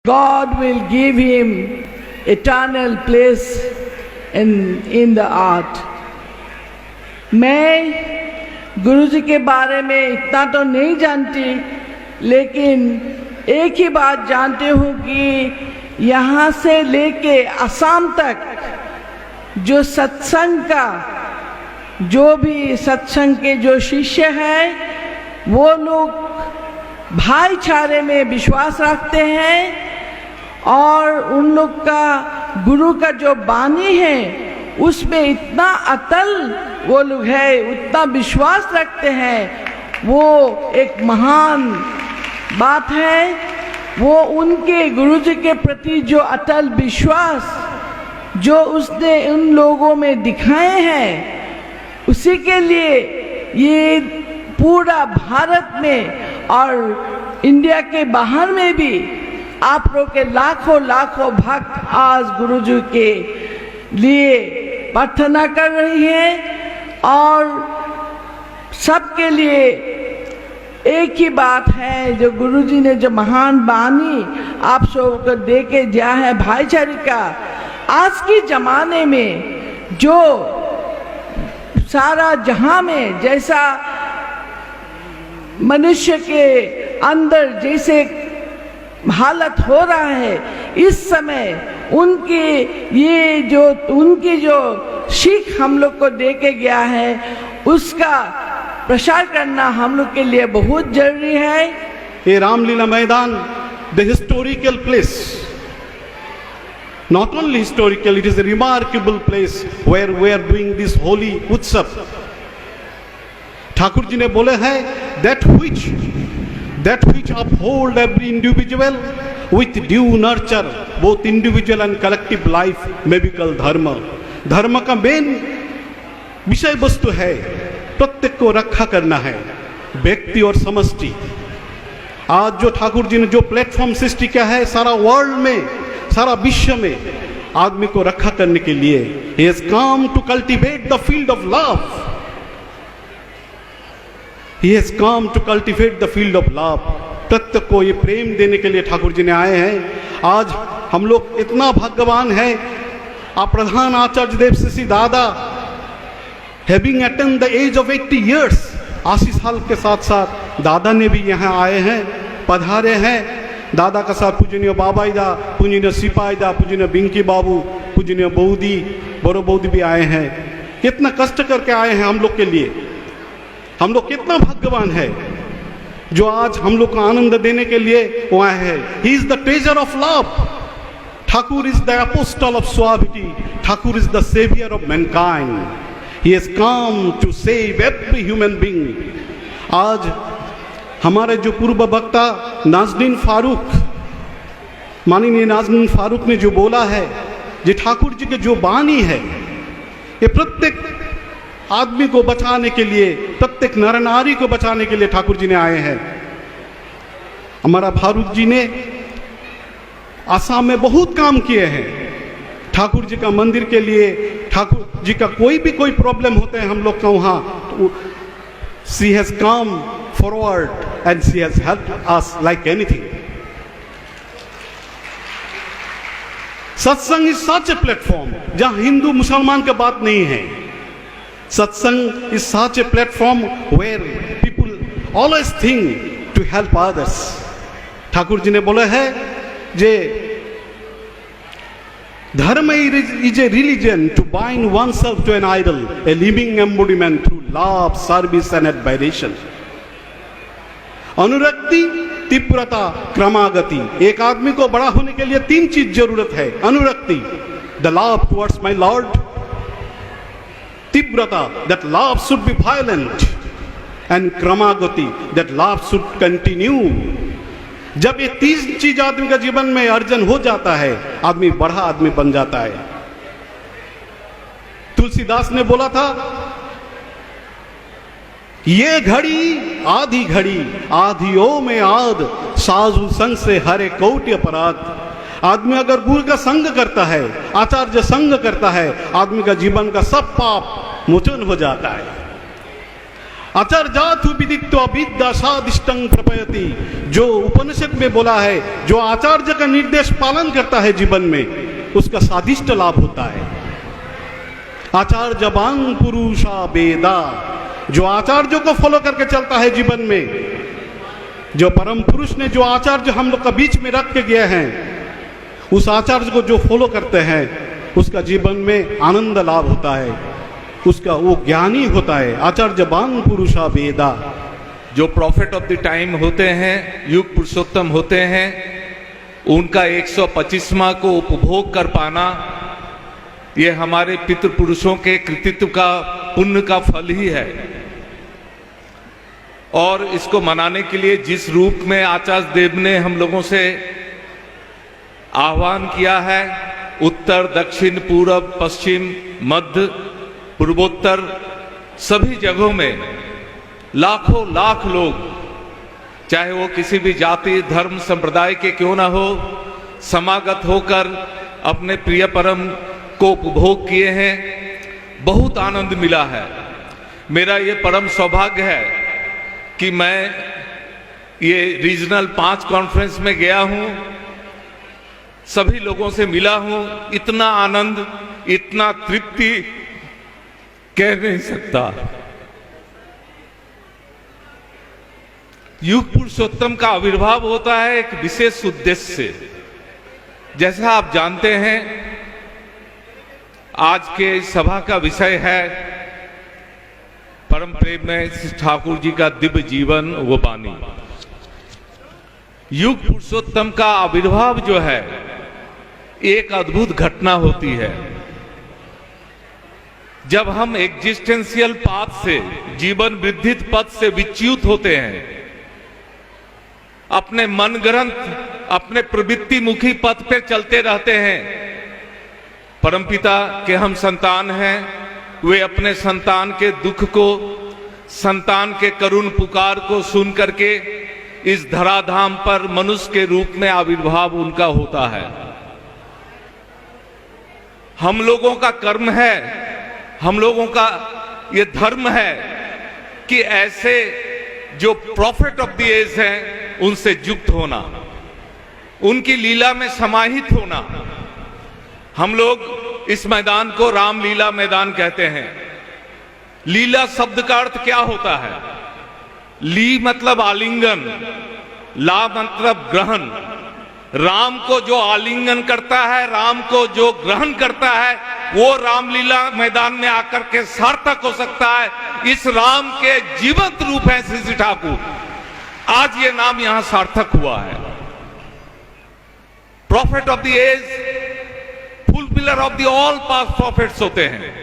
God will give him eternal place in the art. मैं गुरुजी के बारे में इतना तो नहीं जानती, लेकिन एक ही बात जानती हूँ कि यहाँ से लेके असम तक जो सत्संग का, जो भी सत्संग के जो शिष्य हैं, वो लोग भाईचारे में विश्वास रखते हैं और उन लोग का गुरु का जो वाणी है उसमें इतना अतल वो लोग है, उतना विश्वास रखते हैं। वो एक महान बात है। वो उनके गुरुजी के प्रति जो अटल विश्वास जो उसने उन लोगों में दिखाए हैं, उसी के लिए ये पूरा भारत में और इंडिया के बाहर में भी आप लोग के लाखों लाखों भक्त आज गुरुजी के लिए प्रार्थना कर रही है। और सबके लिए एक ही बात है, जो गुरुजी ने जो महान वाणी आप सबको दे के दिया है भाईचारे का, आज के जमाने में जो सारा जहां में जैसा मनुष्य के अंदर जैसे हालत हो रहा है, इस समय उनकी जो सीख हम लोग को दे के गया है, उसका प्रसार करना हम लोग के लिए बहुत जरूरी है। ये रामलीला मैदान, the historical place, not only historical, it is a remarkable place where we are doing this holy utsav. Thakur ji ने बोले हैं that which uphold every individual with due nurture, both individual and collective life may be called dharma. धर्म का main विषय वस्तु है प्रत्येक को रक्षा करना है, व्यक्ति और समष्टि। आज जो ठाकुर जी ने जो प्लेटफॉर्म सृष्टि किया है सारा वर्ल्ड में, सारा विश्व में आदमी को रक्षा करने के लिए, he has come to cultivate the field of love. He has come to cultivate the field of love. प्रत्येक को ये प्रेम देने के लिए ठाकुर जी ने आए हैं। आज हम लोग इतना भाग्यवान हैं। आप प्रधान आचार्य Dev Shri Dada having attend the age of 80 years, 80 साल के साथ साथ दादा ने भी यहाँ आए हैं, पधारे हैं। दादा का साथ पूजनीय बाबाईदा, पूजनीय सिपाहीदा, पूजनीय बिंकी बाबू, पूजनीय बौदी, बड़ो बौदी भी आए हैं। कितना कष्ट करके आए हैं हम लोग के लिए। हम लोग कितना भाग्यवान है जो आज हम लोग को आनंद देने के लिए वो आए हैं। He is the treasure of love. Thakur is the apostle of suavity. Thakur is the saviour of mankind. He has come to save every human being. आज हमारे जो पूर्व वक्ता नाज़रीन फारूक, माननीय नाज़रीन फारूक ने जो बोला है, जो ठाकुर जी के जो वाणी है, ये प्रत्येक आदमी को बचाने के लिए, प्रत्येक नर नारी को बचाने के लिए ठाकुर जी ने आए हैं। हमारा फारूक जी ने आसाम में बहुत काम किए हैं ठाकुर जी का मंदिर के लिए। ठाकुर जी का कोई प्रॉब्लम होते हैं हम लोग का वहाँ, तो she has come forward and she has helped us like anything. सत्संग इज सच ए प्लेटफॉर्म जहाँ हिंदू मुसलमान की बात नहीं है। Satsang is such a platform where people always think to help others. Thakur ji ने बोला है जे धर्म is a religion to bind oneself to an idol, a living embodiment through love, service and admiration. अनुरक्ति, तीव्रता, क्रमागति। एक आदमी को बड़ा होने के लिए 3 चीज जरूरत है। अनुरक्ति, the love towards my Lord. तीव्रता, that love should be violent, and kramagati, that love should continue. जब ये 3 चीज आदमी का जीवन में अर्जन हो जाता है, आदमी बड़ा आदमी बन जाता है। तुलसीदास ने बोला था, ये घड़ी आधी घड़ी, आधियों में आद, साधु संग से हरे कोटि अपराध। आदमी अगर गुरु का संग करता है, आचार्य संग करता है, आदमी का जीवन का सब पाप मोचन हो जाता है। आचार्याथु विदित्वा विद्या सादिष्टं प्रपयति, जो उपनिषद में बोला है, जो आचार्य का निर्देश पालन करता है जीवन में, उसका सादिष्ट लाभ होता है। आचार्यवान पुरुषा वेदा, जो आचार्यों को फॉलो करके चलता है जीवन में, जो परम पुरुष ने जो आचार्य हम लोग का बीच में रख के गए हैं, उस आचार्य को जो फॉलो करते हैं, उसका जीवन में आनंद लाभ होता है, उसका वो ज्ञानी होता है। आचार्यवान पुरुषा वेदा। जो प्रॉफिट ऑफ द टाइम होते हैं, युग पुरुषोत्तम होते हैं, उनका 125वां को उपभोग कर पाना, ये हमारे पितृपुरुषों के कृतित्व का, पुण्य का फल ही है। और इसको मनाने के लिए जिस रूप में आचार्य देव ने हम लोगों से आह्वान किया है, उत्तर, दक्षिण, पूर्व, पश्चिम, मध्य, पूर्वोत्तर, सभी जगहों में लाखों लाख लोग, चाहे वो किसी भी जाति, धर्म, संप्रदाय के क्यों ना हो, समागत होकर अपने प्रिय परम को उपभोग किए हैं। बहुत आनंद मिला है। मेरा ये परम सौभाग्य है कि मैं ये रीजनल 5 कॉन्फ्रेंस में गया हूं, सभी लोगों से मिला हूं। इतना आनंद, इतना तृप्ति कह नहीं सकता। युग पुरुषोत्तम का आविर्भाव होता है एक विशेष उद्देश्य से। जैसा आप जानते हैं, आज के सभा का विषय है परम प्रेम में श्री ठाकुर जी का दिव्य जीवन व वाणी। युग पुरुषोत्तम का आविर्भाव जो है, एक अद्भुत घटना होती है। जब हम एग्जिस्टेंशियल पाथ से, जीवन वृद्धि पथ से विच्युत होते हैं, अपने मन ग्रंथ, अपने प्रवृत्ति मुखी पथ पे चलते रहते हैं। परमपिता के हम संतान हैं, वे अपने संतान के दुख को, संतान के करुण पुकार को सुन करके इस धराधाम पर मनुष्य के रूप में आविर्भाव उनका होता है। हम लोगों का कर्म है, हम लोगों का ये धर्म है कि ऐसे जो प्रॉफिट ऑफ द एज हैं, उनसे युक्त होना, उनकी लीला में समाहित होना। हम लोग इस मैदान को रामलीला मैदान कहते हैं। लीला शब्द का अर्थ क्या होता है? ली मतलब आलिंगन, ला मतलब ग्रहण। राम को जो आलिंगन करता है, राम को जो ग्रहण करता है, वो रामलीला मैदान में आकर के सार्थक हो सकता है। इस राम के जीवंत रूप है श्री ठाकुर। आज ये नाम यहां सार्थक हुआ है। Prophet of the age, fulfiller of the all past prophets होते हैं।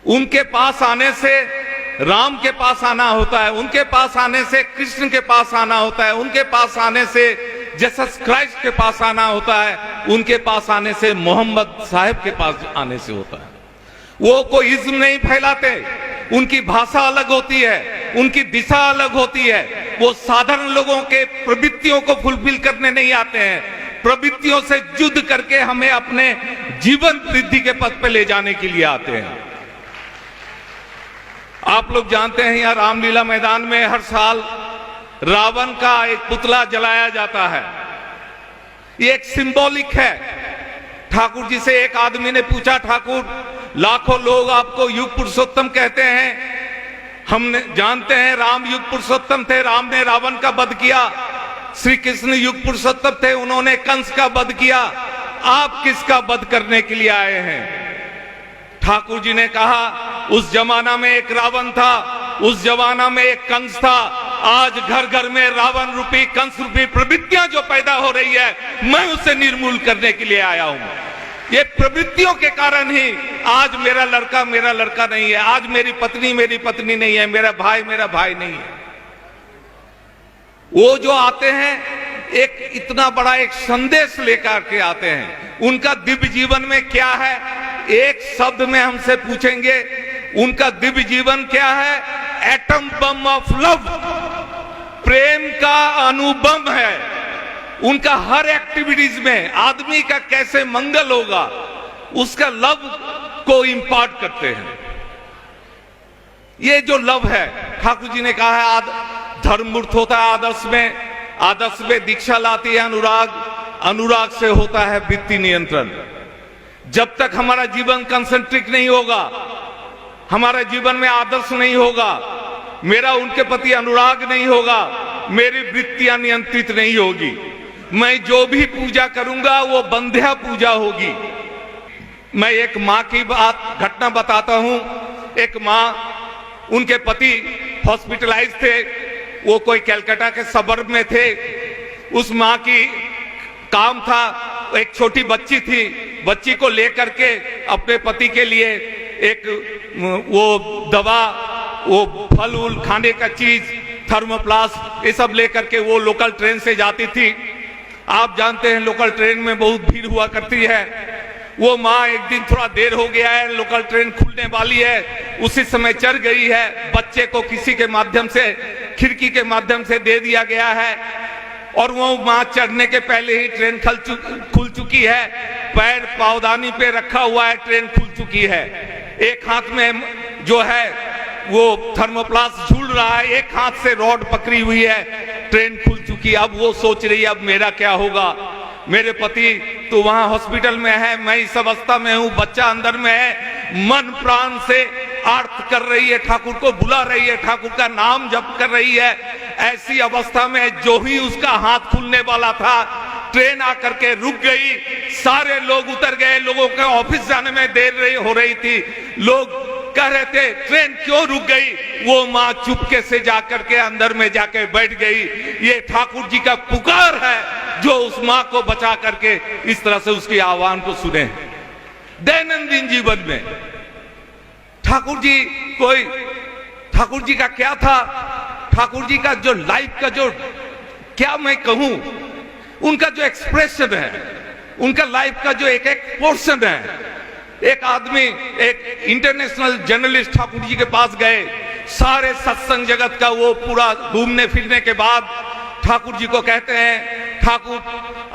उनके पास आने से राम के पास आना होता है, उनके पास आने से कृष्ण के पास आना होता है, उनके पास आने से जीसस क्राइस्ट के पास आना होता है, उनके पास आने से मोहम्मद साहब के पास आने से होता है। वो कोई इज्म नहीं फैलाते, उनकी भाषा अलग होती है, उनकी दिशा अलग होती है। वो साधारण लोगों के प्रवृत्तियों को फुलफिल करने नहीं आते हैं, प्रवृत्तियों से युद्ध करके हमें अपने जीवन वृद्धि के पथ पे ले जाने के लिए आते हैं। आप लोग जानते हैं, यहाँ रामलीला मैदान में हर साल रावण का एक पुतला जलाया जाता है। ये एक सिंबॉलिक है। ठाकुर जी से एक आदमी ने पूछा, ठाकुर लाखों लोग आपको युग पुरुषोत्तम कहते हैं, हम जानते हैं राम युग पुरुषोत्तम थे, राम ने रावण का वध किया। श्री कृष्ण युग पुरुषोत्तम थे, उन्होंने कंस का वध किया। आप किसका वध करने के लिए आए हैं? ठाकुर जी ने कहा, उस जमाना में एक रावण था, उस जमाना में एक कंस था। आज घर घर में रावण रूपी, कंस रूपी प्रवृत्तियां जो पैदा हो रही है, मैं उसे निर्मूल करने के लिए आया हूं। ये प्रवृत्तियों के कारण ही आज मेरा लड़का नहीं है, आज मेरी पत्नी नहीं है, मेरा भाई नहीं है। वो जो आते हैं, एक इतना बड़ा एक संदेश लेकर के आते हैं। उनका दिव्य जीवन में क्या है? एक शब्द में हमसे पूछेंगे, उनका दिव्य जीवन क्या है? एटम बम ऑफ लव, प्रेम का अणुबम है। उनका हर एक्टिविटीज में आदमी का कैसे मंगल होगा, उसका लव को इंपार्ट करते हैं। ये जो लव है, ठाकुर जी ने कहा है धर्ममूर्त होता है आदर्श में दीक्षा लाती है अनुराग, अनुराग से होता है वृत्ति नियंत्रण। जब तक हमारा जीवन कंसेंट्रिक नहीं होगा, हमारा जीवन में आदर्श नहीं होगा, मेरा उनके प्रति अनुराग नहीं होगा, मेरी वृत्तियां नियंत्रित नहीं होगी, मैं जो भी पूजा करूंगा वो बंध्या पूजा होगी। मैं एक माँ की घटना बताता हूं। एक माँ, उनके पति हॉस्पिटलाइज थे, वो कोई कलकत्ता के सबर्ब में थे। उस माँ की काम था, एक छोटी बच्ची थी, बच्ची को लेकर के अपने पति के लिए एक वो दवा, वो फल उल खाने का चीज, थर्मोप्लास्ट, ये सब लेकर के वो लोकल ट्रेन से जाती थी। आप जानते हैं लोकल ट्रेन में बहुत भीड़ हुआ करती है। वो माँ एक दिन थोड़ा देर हो गया है, लोकल ट्रेन खुलने वाली है, उसी समय चढ़ गई है। बच्चे को किसी के माध्यम से, खिड़की के माध्यम से दे दिया गया है और वो माँ चढ़ने के पहले ही ट्रेन खुल चुकी है। पैर पावदानी पे रखा हुआ है, ट्रेन खुल चुकी है। एक हाथ में जो है वो थर्मोप्लास्ट झूल रहा है, एक हाथ से रॉड पकड़ी हुई है, ट्रेन खुल चुकी है। अब वो सोच रही है अब मेरा क्या होगा, मेरे पति तो वहां हॉस्पिटल में है, मैं इस अवस्था में हूं, बच्चा अंदर में है। मन प्राण से आर्त कर रही है, ठाकुर को बुला रही है, ठाकुर का नाम जप कर रही है। ऐसी अवस्था में जो ही उसका हाथ खुलने वाला था, ट्रेन आकर के रुक गई। सारे लोग उतर गए, लोगों के ऑफिस जाने में देर हो रही थी। लोग कह रहे थे ट्रेन क्यों रुक गई। वो माँ चुपके से जाकर के अंदर में जाके बैठ गई। ये ठाकुर जी का पुकार है जो उस माँ को बचा करके इस तरह से उसकी आह्वान को सुने। दैनंदिन जीवन में ठाकुर जी का क्या था, ठाकुर जी का जो लाइफ का जो क्या मैं कहूं, उनका जो एक्सप्रेशन है, उनका लाइफ का जो एक एक पोर्शन है। एक आदमी, एक इंटरनेशनल जर्नलिस्ट ठाकुर जी के पास गए, सारे सत्संग जगत का वो पूरा घूमने फिरने के बाद ठाकुर जी को कहते हैं, ठाकुर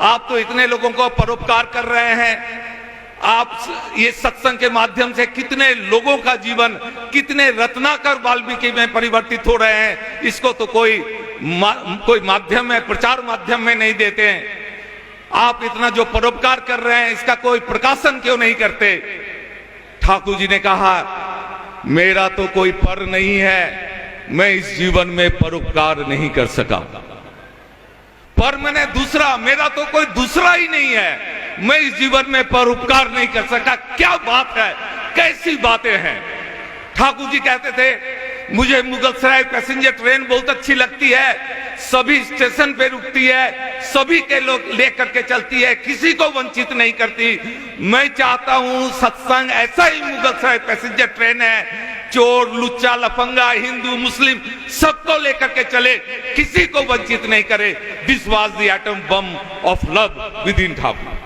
आप तो इतने लोगों को परोपकार कर रहे हैं, आप ये सत्संग के माध्यम से कितने लोगों का जीवन, कितने रत्नाकर वाल्मीकि में परिवर्तित हो रहे हैं, इसको तो कोई माध्यम में, प्रचार माध्यम में नहीं देते हैं। आप इतना जो परोपकार कर रहे हैं, इसका कोई प्रकाशन क्यों नहीं करते। ठाकुर जी ने कहा मेरा तो कोई पर नहीं है, मैं इस जीवन में परोपकार नहीं कर सका। पर मैंने दूसरा, मेरा तो कोई दूसरा ही नहीं है, मैं इस जीवन में परोपकार नहीं कर सका। क्या बात है, कैसी बातें हैं। ठाकुर जी कहते थे मुझे मुगलसराय पैसेंजर ट्रेन बहुत अच्छी लगती है, सभी स्टेशन पे रुकती है, सभी के लोग लेकर के चलती है, किसी को वंचित नहीं करती। मैं चाहता हूं सत्संग ऐसा ही मुगलसराय पैसेंजर ट्रेन है, चोर लुच्चा लफंगा हिंदू मुस्लिम सबको लेकर के चले, किसी को वंचित नहीं करे। This was the atom bomb of love within Thakur.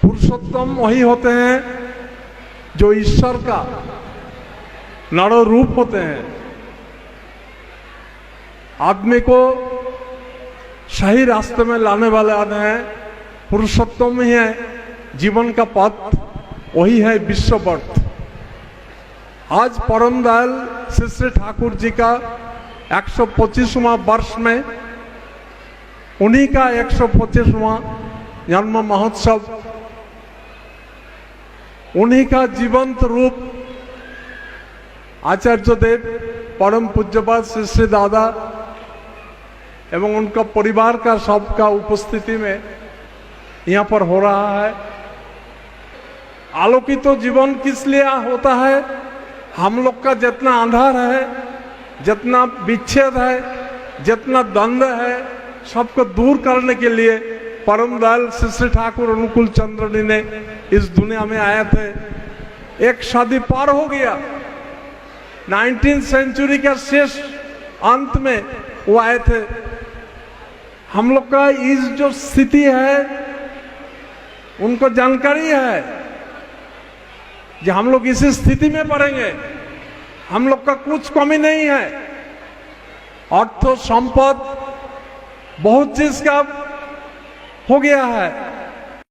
पुरुषोत्तम वही होते हैं जो ईश्वर का नरो रूप होते हैं। आदमी को सही रास्ते में लाने वाले आते हैं, पुरुषोत्तम ही है जीवन का पथ, वही है विश्व वर्थ। आज परम दयाल श्री श्री ठाकुर जी का 125वां वर्ष में उन्हीं का 125वां जन्म महोत्सव, उन्हीं का जीवंत रूप आचार्य देव परम पूज्यपाद श्री श्री दादा एवं उनका परिवार का सबका उपस्थिति में यहाँ पर हो रहा है। आलोकित तो जीवन किस लिए होता है, हम लोग का जितना अंधार है, जितना विच्छेद है, जितना द्वंद्व है, सबको दूर करने के लिए परम दयाल श्री श्री ठाकुर अनुकूल चंद्र जी ने इस दुनिया में आए थे। एक सदी पार हो गया, 19वीं सेंचुरी का शेष अंत में वो आए थे। हम लोग का इस जो स्थिति है उनको जानकारी है कि हम लोग इसी स्थिति में पड़ेंगे। हम लोग का कुछ कमी नहीं है, अर्थ संपद बहुत चीज का हो गया है,